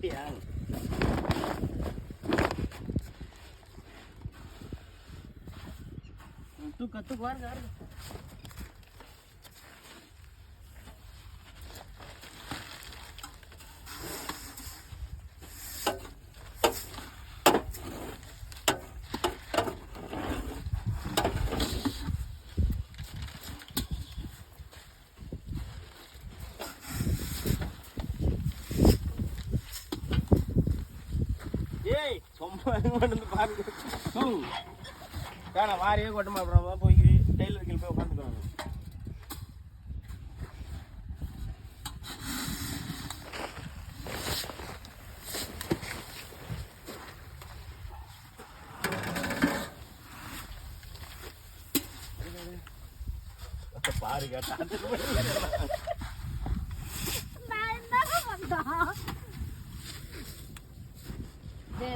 வந்துட்டியா? கத்து பாருங்க. ஏய் சும்மா வந்து பாருங்க. வேணா வாரியே கொட்டமா அப்புறம் போய் டெய்லர் கீழே போய் உட்காந்துக்கோங்க. பாருங்க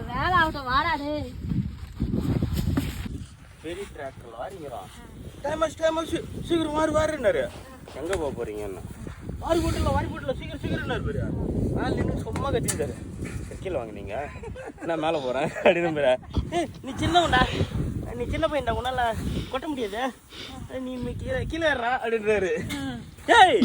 வேலை ஆகட்டும் வாடாடு. பெரிய டிராக்டர் வாரிங்கிறா. டைம் சீக்கிரம் வாருன்னாரு. எங்க போக போறீங்கன்னா வாரி போட்டுல சீக்கிரம் பேரு மேல நின்று சும்மா கத்திருக்காரு. கீழே வாங்கினீங்க நான் மேலே போறேன் அப்படின்னு பேர. நீ சின்னவன்டா, நீ சின்ன பையன்டா, உன்னால கொட்ட முடியாது, நீ கீழே ஏறா அப்படின்றாரு. ஏய்